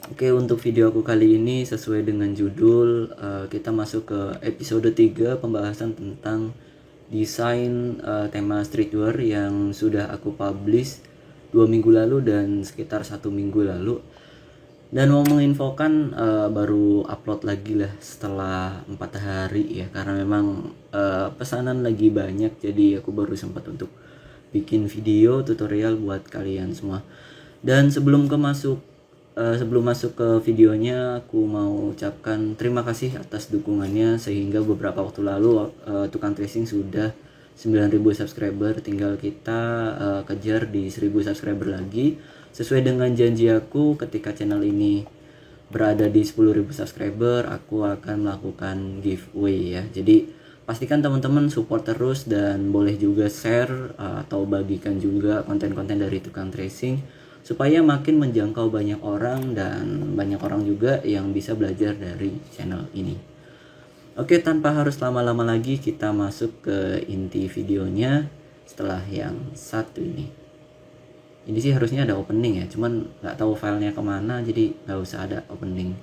Oke, untuk video aku kali ini sesuai dengan judul, kita masuk ke episode 3 pembahasan tentang desain tema streetwear yang sudah aku publish 2 minggu lalu dan sekitar 1 minggu lalu. Dan mau menginfokan baru upload lagi lah setelah 4 hari ya, karena memang pesanan lagi banyak, jadi aku baru sempat untuk bikin video tutorial buat kalian semua. Dan sebelum masuk ke videonya, aku mau ucapkan terima kasih atas dukungannya, sehingga beberapa waktu lalu Tukang Tracing sudah 9.000 subscriber. Tinggal kita kejar di 1.000 subscriber lagi. Sesuai dengan janji aku, ketika channel ini berada di 10.000 subscriber, aku akan melakukan giveaway ya. Jadi pastikan teman-teman support terus, dan boleh juga share atau bagikan juga konten-konten dari Tukang Tracing supaya makin menjangkau banyak orang, dan banyak orang juga yang bisa belajar dari channel ini. Oke, tanpa harus lama-lama lagi, kita masuk ke inti videonya setelah yang satu ini. Ini sih harusnya ada opening ya, cuman nggak tahu filenya kemana, jadi nggak usah ada opening.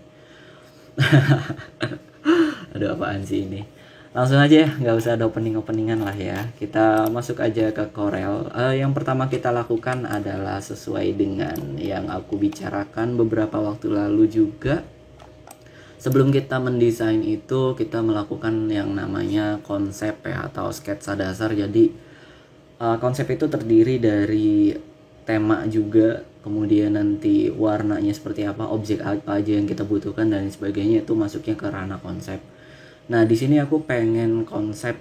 Ada apaan sih ini? Langsung aja ya, nggak usah ada openingan lah ya. Kita masuk aja ke Corel. Yang pertama kita lakukan adalah sesuai dengan yang aku bicarakan beberapa waktu lalu juga. Sebelum kita mendesain itu, kita melakukan yang namanya konsep ya, atau sketsa dasar. Jadi konsep itu terdiri dari tema juga, kemudian nanti warnanya seperti apa, objek apa aja yang kita butuhkan dan sebagainya, itu masuknya ke ranah konsep. Nah, di sini aku pengen konsep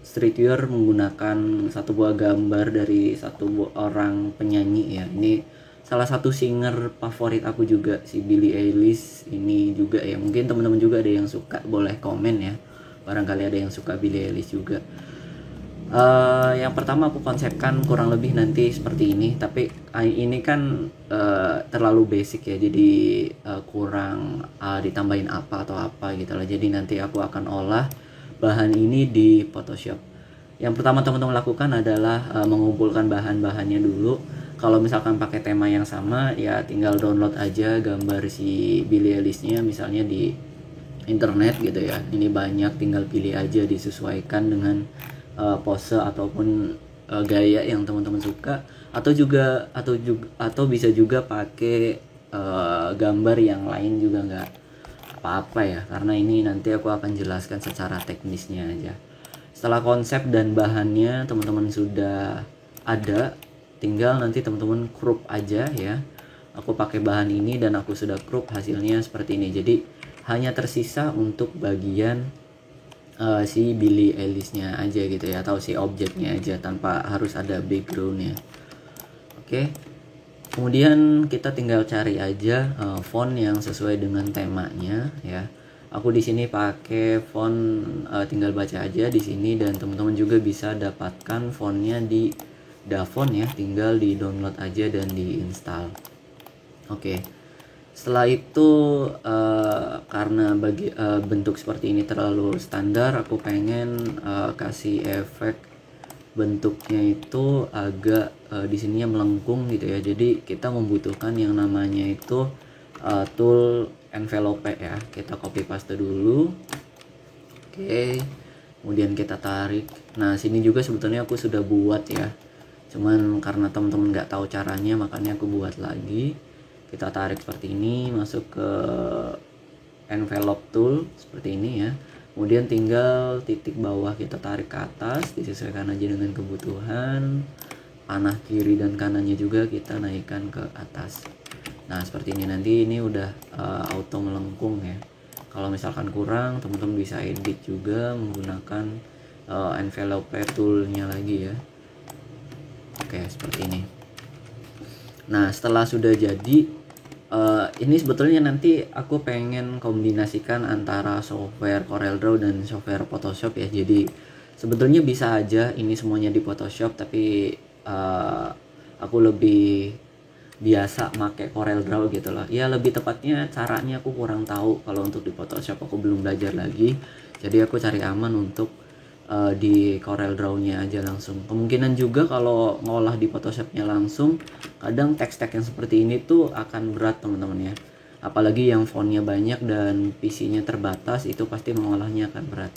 streetwear menggunakan satu buah gambar dari satu orang penyanyi ya. Ini salah satu singer favorit aku juga, si Billie Eilish ini juga ya. Mungkin teman-teman juga ada yang suka, boleh komen ya. Barangkali ada yang suka Billie Eilish juga. Yang pertama aku konsepkan kurang lebih nanti seperti ini, tapi ini kan terlalu basic ya, jadi kurang ditambahin apa atau apa gitu lah. Jadi nanti aku akan olah bahan ini di Photoshop. Yang pertama teman-teman lakukan adalah mengumpulkan bahan-bahannya dulu. Kalau misalkan pakai tema yang sama ya, tinggal download aja gambar si Billie Eilish-nya misalnya di internet gitu ya. Ini banyak, tinggal pilih aja, disesuaikan dengan pose ataupun gaya yang teman-teman suka, atau bisa juga pakai gambar yang lain juga nggak apa-apa ya, karena ini nanti aku akan jelaskan secara teknisnya aja. Setelah konsep dan bahannya teman-teman sudah ada, tinggal nanti teman-teman crop aja ya. Aku pakai bahan ini dan aku sudah crop, hasilnya seperti ini. Jadi hanya tersisa untuk bagian si Billie Eilish-nya aja gitu ya, atau si objeknya aja, tanpa harus ada backgroundnya. Oke, kemudian kita tinggal cari aja font yang sesuai dengan temanya ya. Aku di sini pakai font, tinggal baca aja di sini, dan teman-teman juga bisa dapatkan fontnya di Davon ya, tinggal di download aja dan diinstal. Oke. Setelah itu karena bentuk seperti ini terlalu standar, aku pengen kasih efek bentuknya itu agak di sininya melengkung gitu ya. Jadi kita membutuhkan yang namanya itu tool envelope ya. Kita copy paste dulu. Oke. Kemudian kita tarik. Nah, sini juga sebetulnya aku sudah buat ya. Cuman karena teman-teman nggak tahu caranya, makanya aku buat lagi. Kita tarik seperti ini, masuk ke envelope tool seperti ini ya. Kemudian tinggal titik bawah kita tarik ke atas, disesuaikan aja dengan kebutuhan. Panah kiri dan kanannya juga kita naikkan ke atas. Nah, seperti ini. Nanti ini udah auto melengkung ya. Kalau misalkan kurang, teman-teman bisa edit juga menggunakan envelope toolnya lagi ya. Oke, seperti ini. Nah, setelah sudah jadi, ini sebetulnya nanti aku pengen kombinasikan antara software CorelDRAW dan software Photoshop ya. Jadi sebetulnya bisa aja ini semuanya di Photoshop, tapi aku lebih biasa pakai CorelDRAW gitu loh. Ya, lebih tepatnya caranya aku kurang tahu, kalau untuk di Photoshop aku belum belajar lagi. Jadi aku cari aman untuk di Corel Draw-nya aja langsung. Kemungkinan juga kalau ngolah di Photoshop-nya langsung, kadang teks-teks yang seperti ini tuh akan berat teman-teman ya. Apalagi yang fontnya banyak dan PC-nya terbatas, itu pasti mengolahnya akan berat.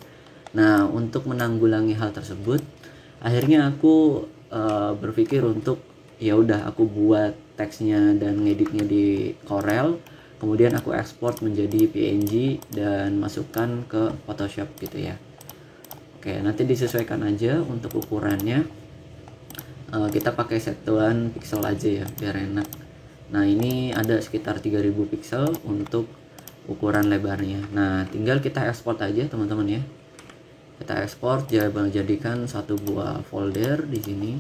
Nah, untuk menanggulangi hal tersebut, akhirnya aku berpikir untuk ya udah aku buat teksnya dan ngeditnya di Corel, kemudian aku ekspor menjadi PNG dan masukkan ke Photoshop gitu ya. Oke, nanti disesuaikan aja untuk ukurannya. Kita pakai satuan pixel aja ya biar enak. Nah, ini ada sekitar 3000 pixel untuk ukuran lebarnya. Nah, tinggal kita ekspor aja teman-teman ya. Kita ekspor, jadikan satu buah folder di sini.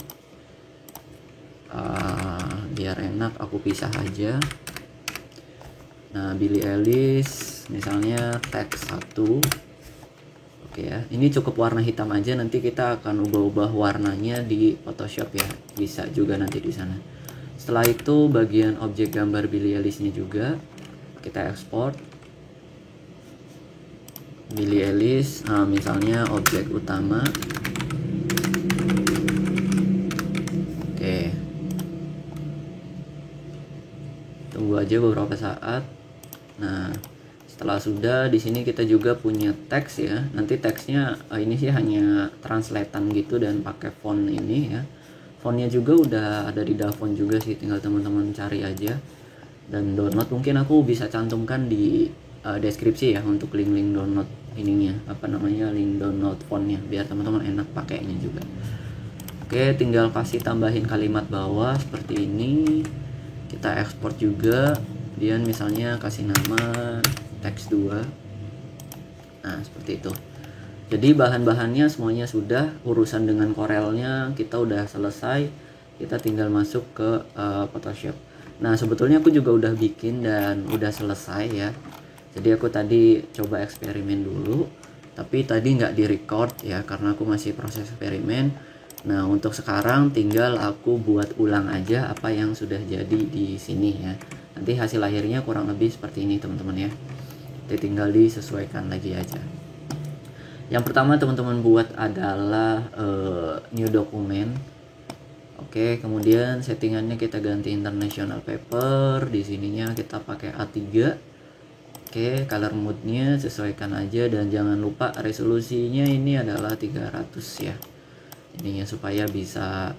Biar enak aku pisah aja. Nah, Billie Eilish misalnya teks 1. Oke ya, ini cukup warna hitam aja, nanti kita akan ubah-ubah warnanya di Photoshop ya, bisa juga nanti di sana. Setelah itu bagian objek gambar Billie Eilish-nya juga kita ekspor. Billie Eilish, misalnya objek utama. Oke, tunggu aja beberapa saat. Nah, setelah sudah, di sini kita juga punya teks ya. Nanti teksnya ini sih hanya translatean gitu dan pakai font ini ya. Fontnya juga udah ada di Davon juga sih, tinggal teman-teman cari aja dan download. Mungkin aku bisa cantumkan di deskripsi ya untuk link-link download ininya, link download fontnya biar teman-teman enak pakainya juga. Oke, tinggal kasih tambahin kalimat bawah seperti ini. Kita ekspor juga, kemudian misalnya kasih nama teks 2. Nah, seperti itu. Jadi bahan-bahannya semuanya sudah, urusan dengan Corelnya kita udah selesai. Kita tinggal masuk ke Photoshop. Nah, sebetulnya aku juga udah bikin dan udah selesai ya. Jadi aku tadi coba eksperimen dulu, tapi tadi nggak di-record ya karena aku masih proses eksperimen. Nah, untuk sekarang tinggal aku buat ulang aja apa yang sudah jadi di sini ya. Nanti hasil akhirnya kurang lebih seperti ini teman-teman ya. Jadi tinggal disesuaikan lagi aja. Yang pertama teman-teman buat adalah new document. Oke, kemudian settingannya kita ganti international paper. Di sininya kita pakai A3. Oke, color mode-nya sesuaikan aja dan jangan lupa resolusinya ini adalah 300 ya. Ininya supaya bisa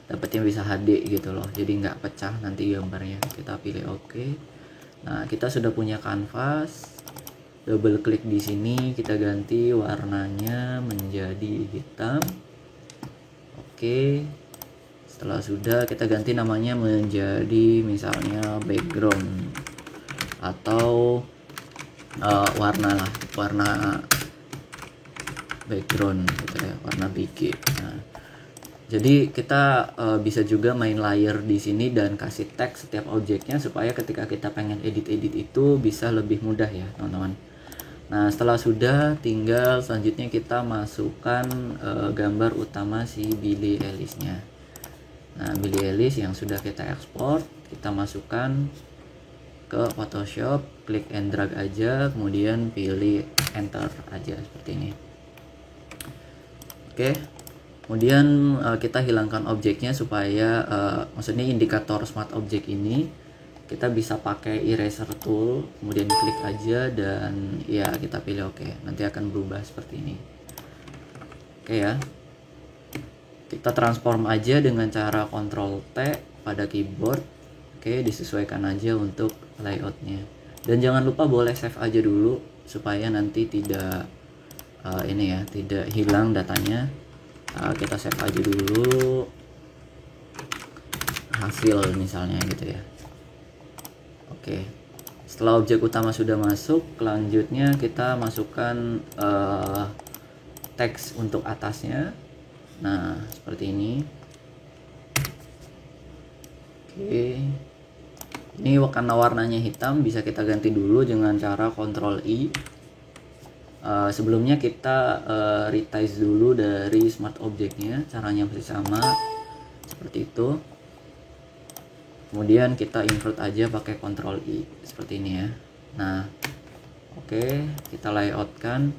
dapatnya bisa HD gitu loh. Jadi nggak pecah nanti gambarnya. Kita pilih oke. Nah, kita sudah punya kanvas. Double klik di sini, kita ganti warnanya menjadi hitam. Oke. Setelah sudah, kita ganti namanya menjadi misalnya background atau warna background gitu ya, warna bikin. Nah, jadi kita bisa juga main layer di sini dan kasih tag setiap objeknya supaya ketika kita pengen edit-edit itu bisa lebih mudah ya teman-teman. Nah, setelah sudah, tinggal selanjutnya kita masukkan gambar utama si Billie Eilish-nya. Nah, Billie Eilish yang sudah kita ekspor, kita masukkan ke Photoshop, klik and drag aja, kemudian pilih enter aja seperti ini. Oke. Kemudian kita hilangkan objeknya supaya maksudnya indikator smart object ini kita bisa pakai eraser tool, kemudian klik aja dan ya kita pilih oke. Nanti akan berubah seperti ini. Oke ya. Kita transform aja dengan cara Ctrl T pada keyboard. Oke, disesuaikan aja untuk layoutnya. Dan jangan lupa boleh save aja dulu supaya nanti tidak tidak hilang datanya. Kita save aja dulu hasil misalnya gitu ya. Oke, setelah objek utama sudah masuk, selanjutnya kita masukkan teks untuk atasnya. Nah, seperti ini. Oke, ini karena warnanya hitam, bisa kita ganti dulu dengan cara Ctrl I. Sebelumnya kita resize dulu dari smart objeknya, caranya masih sama seperti itu. Kemudian kita invert aja pakai Ctrl I seperti ini ya. Nah, oke, kita layoutkan.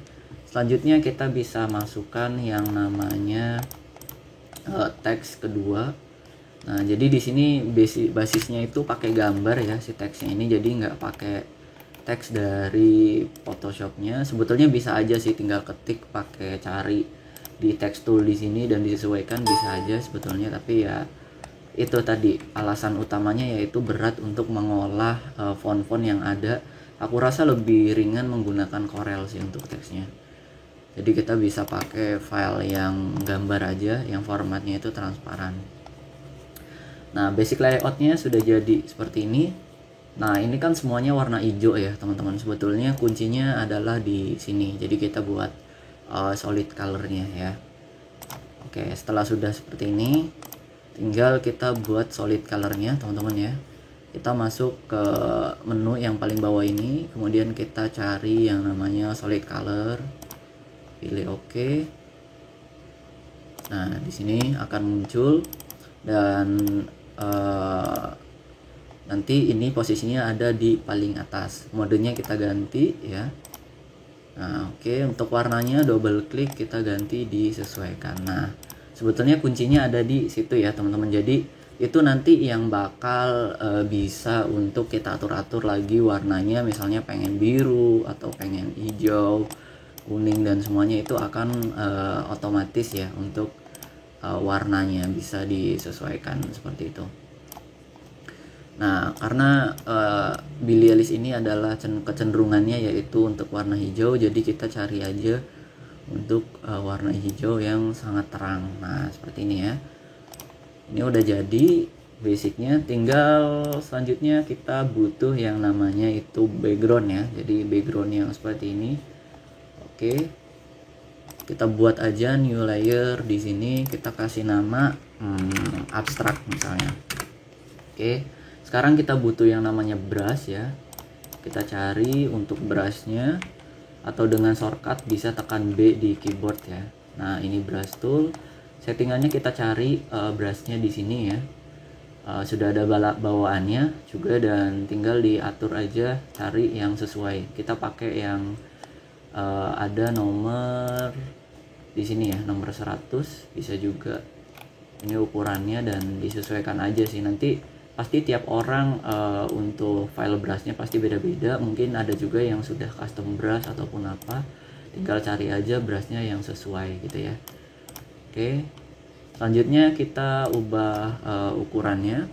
Selanjutnya kita bisa masukkan yang namanya teks kedua. Nah, jadi di sini basisnya itu pakai gambar ya si teksnya ini, jadi nggak pakai teks dari Photoshopnya. Sebetulnya bisa aja sih, tinggal ketik pakai cari di text tool di sini dan disesuaikan, bisa aja sebetulnya. Tapi ya itu tadi alasan utamanya, yaitu berat untuk mengolah font-font yang ada. Aku rasa lebih ringan menggunakan Corel sih untuk teksnya. Jadi kita bisa pakai file yang gambar aja, yang formatnya itu transparan. Nah, basic layoutnya sudah jadi seperti ini. Nah, ini kan semuanya warna hijau ya teman-teman. Sebetulnya kuncinya adalah di sini. Jadi kita buat solid colornya ya. Oke, setelah sudah seperti ini, tinggal kita buat solid colornya teman-teman ya. Kita masuk ke menu yang paling bawah ini, kemudian kita cari yang namanya solid color, pilih OK. Nah, di sini akan muncul dan nanti ini posisinya ada di paling atas. Modenya kita ganti ya. Nah, oke, untuk warnanya double klik, kita ganti disesuaikan. Nah, sebetulnya kuncinya ada di situ ya teman-teman. Jadi itu nanti yang bakal bisa untuk kita atur-atur lagi warnanya, misalnya pengen biru atau pengen hijau, kuning, dan semuanya itu akan otomatis ya untuk warnanya bisa disesuaikan seperti itu. Nah, karena Billie Eilish ini adalah kecenderungannya yaitu untuk warna hijau, jadi kita cari aja untuk warna hijau yang sangat terang. Nah, seperti ini ya. Ini udah jadi basicnya, tinggal selanjutnya kita butuh yang namanya itu background ya. Jadi background yang seperti ini. Oke. Kita buat aja new layer di sini, kita kasih nama abstrak misalnya. Oke. Sekarang kita butuh yang namanya brush ya. Kita cari untuk brushnya, atau dengan shortcut bisa tekan B di keyboard ya. Nah, ini brush tool. Settingannya kita cari brushnya di sini ya. Sudah ada bawaannya juga, dan tinggal diatur aja, cari yang sesuai. Kita pakai yang ada nomor di sini ya, nomor 100 bisa juga. Ini ukurannya dan disesuaikan aja sih. Nanti pasti tiap orang untuk file brushnya pasti beda-beda. Mungkin ada juga yang sudah custom brush ataupun apa. Tinggal cari aja brushnya yang sesuai gitu ya. Oke. Selanjutnya kita ubah ukurannya.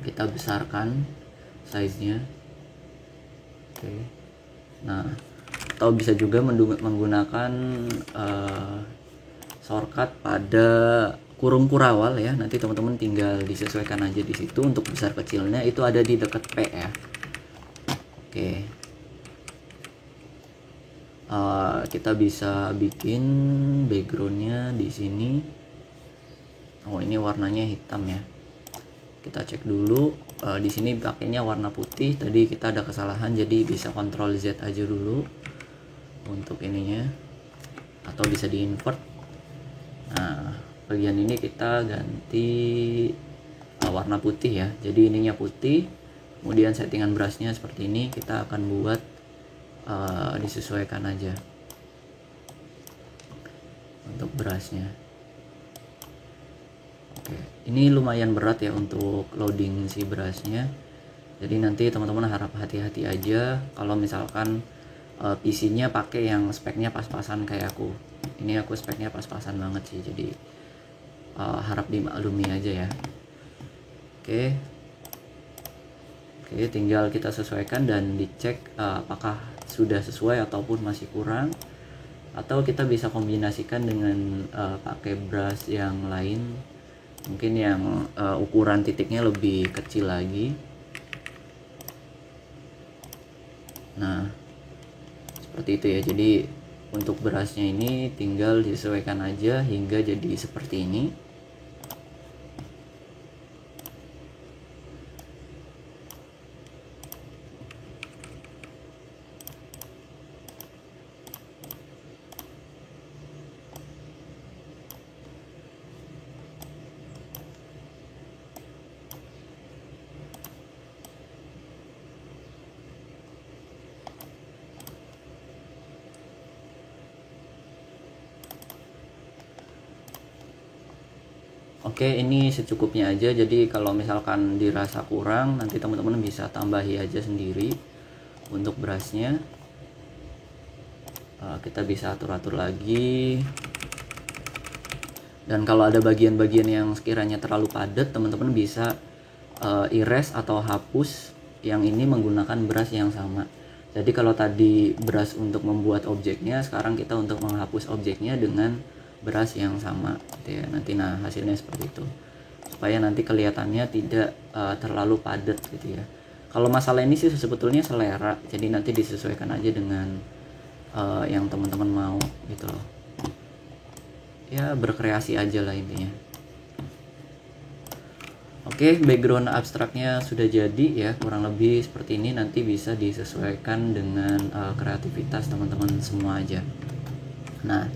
Kita besarkan size-nya. Oke. Nah, atau bisa juga menggunakan shortcut pada kurung kurawal ya. Nanti teman-teman tinggal disesuaikan aja di situ. Untuk besar kecilnya itu ada di dekat P ya. Oke. Kita bisa bikin backgroundnya di sini. Oh, ini warnanya hitam ya. Kita cek dulu. Di sini pakainya warna putih. Tadi kita ada kesalahan, jadi bisa Ctrl Z aja dulu untuk ininya, atau bisa di invert. Nah, bagian ini kita ganti warna putih ya. Jadi ininya putih. Kemudian settingan brushnya seperti ini. Kita akan buat disesuaikan aja untuk brushnya. Oke, ini lumayan berat ya untuk loading si brushnya. Jadi nanti teman-teman harap hati-hati aja kalau misalkan PC-nya pakai yang speknya pas-pasan kayak aku. Ini aku speknya pas-pasan banget sih, jadi harap dimaklumi aja ya. Oke, tinggal kita sesuaikan dan dicek apakah sudah sesuai ataupun masih kurang. Atau kita bisa kombinasikan dengan pakai brush yang lain, mungkin yang ukuran titiknya lebih kecil lagi. Nah, seperti itu ya. Jadi untuk brushnya ini tinggal disesuaikan aja hingga jadi seperti ini. Oke, ini secukupnya aja. Jadi kalau misalkan dirasa kurang, nanti teman-teman bisa tambahi aja sendiri untuk brushnya. Kita bisa atur-atur lagi. Dan kalau ada bagian-bagian yang sekiranya terlalu padat, teman-teman bisa erase atau hapus yang ini menggunakan brush yang sama. Jadi kalau tadi brush untuk membuat objeknya, sekarang kita untuk menghapus objeknya dengan brush yang sama gitu ya. Nanti hasilnya seperti itu, supaya nanti kelihatannya tidak terlalu padat gitu ya. Kalau masalah ini sih sebetulnya selera, jadi nanti disesuaikan aja dengan yang teman-teman mau gitu loh ya, berkreasi aja lah intinya. Oke, background abstraknya sudah jadi ya, kurang lebih seperti ini. Nanti bisa disesuaikan dengan kreativitas teman-teman semua aja. Nah,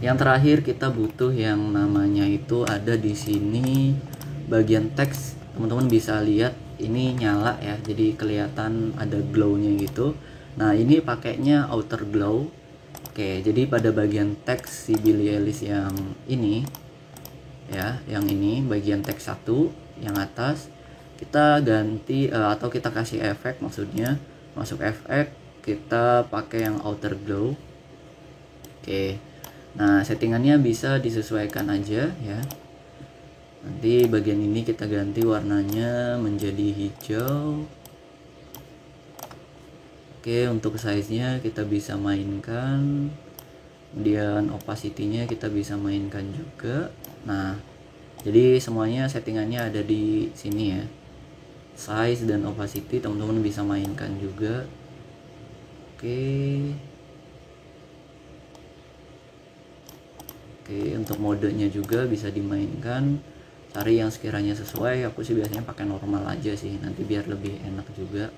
yang terakhir kita butuh yang namanya itu ada di sini bagian teks. Teman-teman bisa lihat ini nyala ya, jadi kelihatan ada glow-nya gitu. Nah, ini pakainya outer glow. Oke, jadi pada bagian teks si Billie Eilish yang ini ya, yang ini bagian teks 1 yang atas, kita ganti atau kita kasih efek, maksudnya masuk efek, kita pakai yang outer glow. Oke, nah settingannya bisa disesuaikan aja ya. Nanti bagian ini kita ganti warnanya menjadi hijau. Oke, untuk size-nya kita bisa mainkan, kemudian opacity-nya kita bisa mainkan juga. Nah, jadi semuanya settingannya ada di sini ya. Size dan opacity teman-teman bisa mainkan juga. Oke, untuk modenya juga bisa dimainkan. Cari yang sekiranya sesuai. Aku sih biasanya pakai normal aja sih, nanti biar lebih enak juga.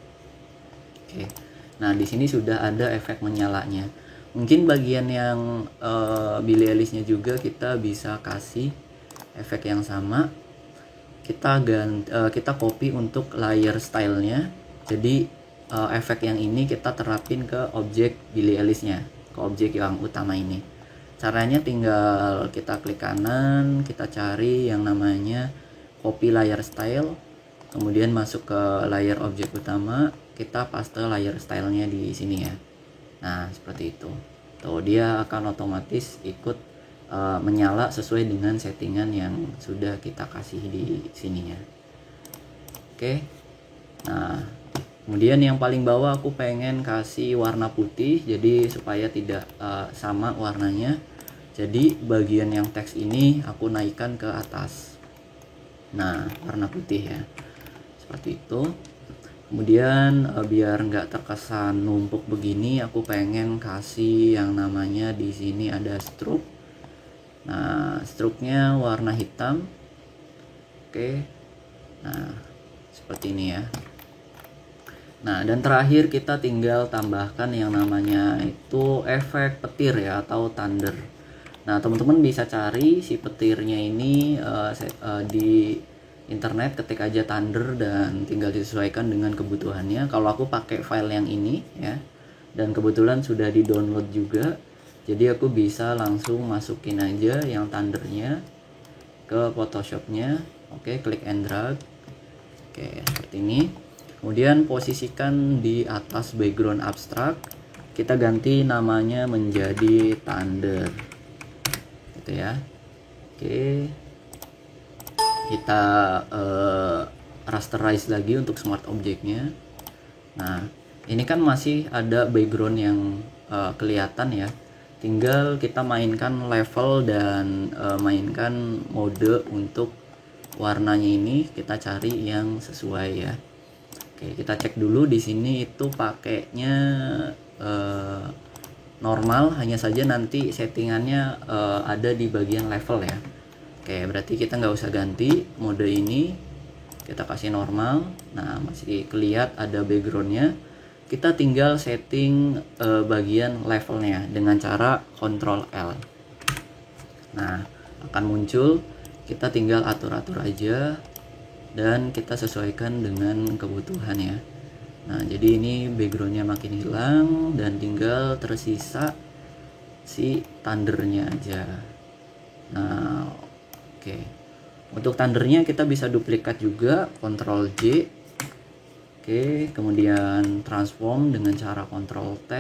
Oke. Nah, di sini sudah ada efek menyalanya. Mungkin bagian yang Billie Eilish-nya juga kita bisa kasih efek yang sama. Kita copy untuk layer stylenya. Jadi efek yang ini kita terapin ke objek Billie Eilish-nya, ke objek yang utama ini. Caranya tinggal kita klik kanan, kita cari yang namanya copy layer style, kemudian masuk ke layer objek utama, kita paste layer stylenya di sini ya. Nah, seperti itu. Tuh, dia akan otomatis ikut menyala sesuai dengan settingan yang sudah kita kasih di sininya. Oke. Nah, kemudian yang paling bawah aku pengen kasih warna putih, jadi supaya tidak sama warnanya. Jadi bagian yang teks ini aku naikkan ke atas. Nah, warna putih ya. Seperti itu. Kemudian biar nggak terkesan numpuk begini, aku pengen kasih yang namanya di sini ada stroke. Nah, stroke-nya warna hitam. Oke. Nah, seperti ini ya. Nah, dan terakhir kita tinggal tambahkan yang namanya itu efek petir ya, atau thunder. Nah, teman-teman bisa cari si petirnya ini di internet, ketik aja thunder dan tinggal disesuaikan dengan kebutuhannya. Kalau aku pakai file yang ini ya, dan kebetulan sudah di download juga, jadi aku bisa langsung masukin aja yang thundernya ke Photoshopnya. Oke, klik and drag. Oke, seperti ini. Kemudian posisikan di atas background abstrak, kita ganti namanya menjadi thunder gitu ya. Oke, kita rasterize lagi untuk smart objeknya. Nah, ini kan masih ada background yang kelihatan ya, tinggal kita mainkan level dan mainkan mode untuk warnanya ini, kita cari yang sesuai ya. Oke, kita cek dulu di sini itu pakainya normal, hanya saja nanti settingannya ada di bagian level ya. Oke, berarti kita nggak usah ganti mode ini, kita kasih normal. Nah, masih kelihatan ada backgroundnya. Kita tinggal setting bagian levelnya dengan cara Ctrl L. Nah, akan muncul, kita tinggal atur-atur aja dan kita sesuaikan dengan kebutuhan ya. Nah, jadi ini backgroundnya makin hilang dan tinggal tersisa si thundernya aja. Nah, oke. Untuk thundernya kita bisa duplikat juga, Ctrl J. Oke, kemudian transform dengan cara Ctrl T.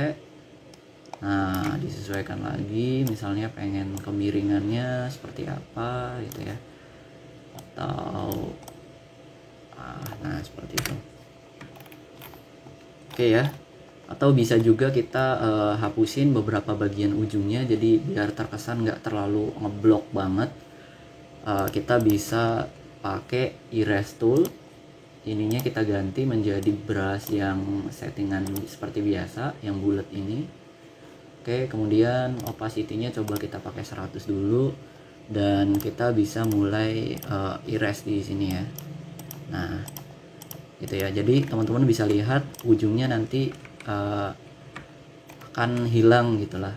Nah, disesuaikan lagi, misalnya pengen kemiringannya seperti apa gitu ya, atau nah seperti itu. Oke ya, atau bisa juga kita hapusin beberapa bagian ujungnya, jadi biar terkesan nggak terlalu ngeblok banget. Kita bisa pakai erase tool, ininya kita ganti menjadi brush yang settingan seperti biasa, yang bulat ini. Oke, kemudian opacity-nya coba kita pakai 100 dulu, dan kita bisa mulai erase di sini ya. Nah, gitu ya. Jadi teman-teman bisa lihat ujungnya nanti akan hilang gitulah.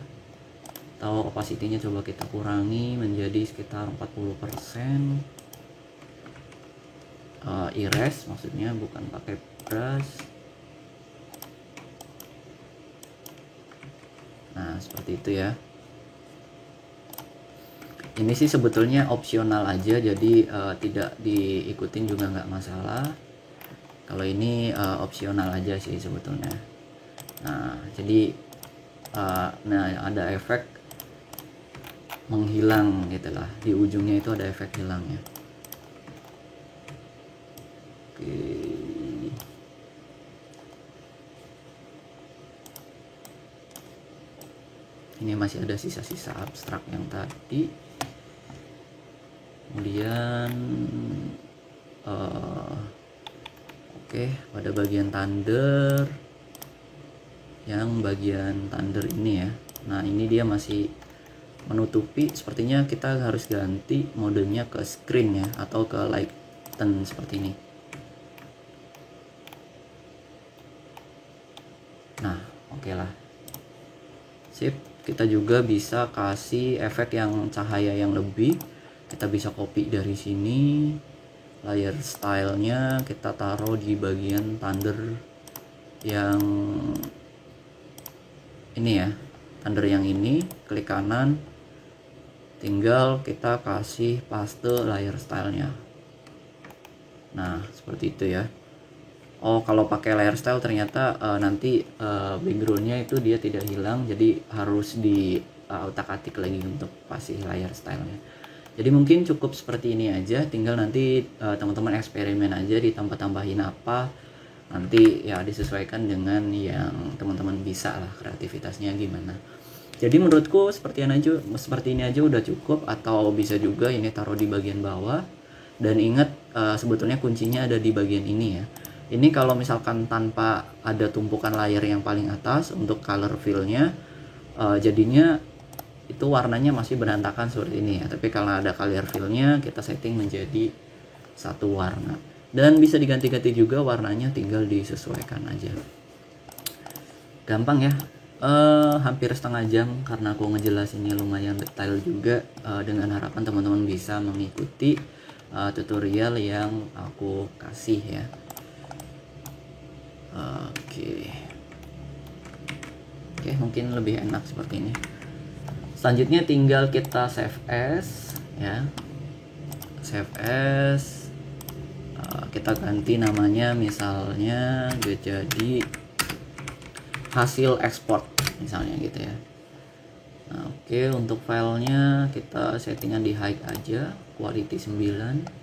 Atau opacity-nya coba kita kurangi menjadi sekitar 40%. Erase maksudnya, bukan pakai brush. Nah, seperti itu ya. Ini sih sebetulnya opsional aja, jadi tidak diikutin juga nggak masalah. Kalau ini opsional aja sih sebetulnya. Nah, jadi nah ada efek menghilang gitu lah, di ujungnya itu ada efek hilangnya. Oke. Ini masih ada sisa-sisa abstrak yang tadi. Kemudian oke, pada bagian thunder, yang bagian thunder ini ya. Nah, ini dia masih menutupi, sepertinya kita harus ganti modenya ke screen ya, atau ke lighten seperti ini. Nah, oke lah. Sip. Kita juga bisa kasih efek yang cahaya yang lebih. Kita bisa copy dari sini, layer stylenya kita taruh di bagian thunder yang ini ya, thunder yang ini, klik kanan, tinggal kita kasih paste layer stylenya. Nah, seperti itu ya. Oh, kalau pakai layer style ternyata nanti backgroundnya itu dia tidak hilang, jadi harus di utak-atik lagi untuk kasih layer stylenya. Jadi mungkin cukup seperti ini aja, tinggal nanti teman-teman eksperimen aja, ditambah-tambahin apa, nanti ya disesuaikan dengan yang teman-teman bisa lah, kreativitasnya gimana. Jadi menurutku seperti ini aja udah cukup, atau bisa juga ini taruh di bagian bawah. Dan ingat sebetulnya kuncinya ada di bagian ini ya. Ini kalau misalkan tanpa ada tumpukan layer yang paling atas untuk color fill-nya, jadinya itu warnanya masih berantakan seperti ini ya. Tapi kalau ada color fill-nya, kita setting menjadi satu warna. Dan bisa diganti-ganti juga warnanya, tinggal disesuaikan aja. Gampang ya. Hampir setengah jam karena aku ngejelasinnya lumayan detail juga, dengan harapan teman-teman bisa mengikuti tutorial yang aku kasih ya. Oke, mungkin lebih enak seperti ini. Selanjutnya tinggal kita save as ya. Save as, kita ganti namanya, misalnya jadi hasil ekspor misalnya gitu ya. Nah, oke, untuk filenya kita settingan di high aja, quality 9.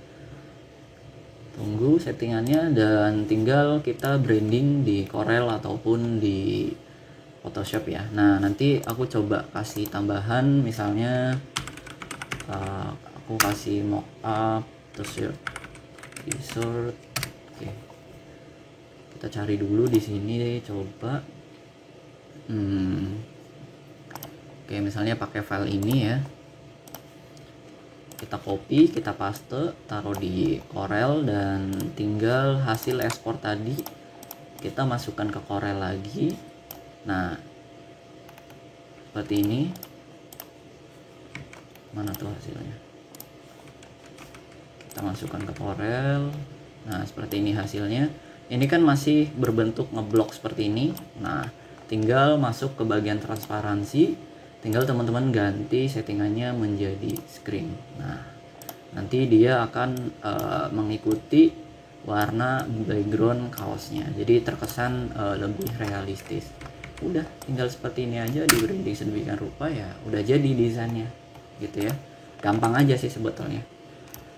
Tunggu settingannya, dan tinggal kita branding di Corel ataupun di Photoshop ya. Nah, nanti aku coba kasih tambahan, misalnya aku kasih mockup terus insert. Oke, kita cari dulu di sini, coba oke, misalnya pakai file ini ya, kita copy, kita paste, taruh di Corel, dan tinggal hasil ekspor tadi kita masukkan ke Corel lagi. Nah, seperti ini. Mana tuh hasilnya? Kita masukkan ke Corel. Nah, seperti ini hasilnya. Ini kan masih berbentuk ngeblok seperti ini. Nah, tinggal masuk ke bagian transparansi, tinggal teman-teman ganti settingannya menjadi screen. Nah, Nanti dia akan mengikuti warna background kaosnya, jadi terkesan lebih realistis. Udah tinggal seperti ini aja, di branding sedemikian rupa ya udah jadi desainnya gitu ya. Gampang aja sih sebetulnya,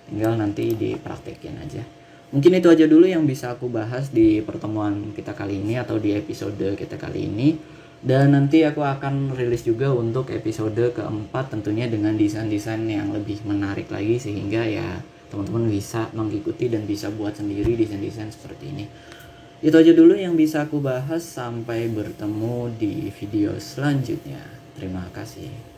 tinggal nanti dipraktekin aja. Mungkin itu aja dulu yang bisa aku bahas di pertemuan kita kali ini atau di episode kita kali ini. Dan nanti aku akan rilis juga untuk episode keempat tentunya dengan desain-desain yang lebih menarik lagi, sehingga ya teman-teman bisa mengikuti dan bisa buat sendiri desain-desain seperti ini. Itu aja dulu yang bisa aku bahas, sampai bertemu di video selanjutnya. Terima kasih.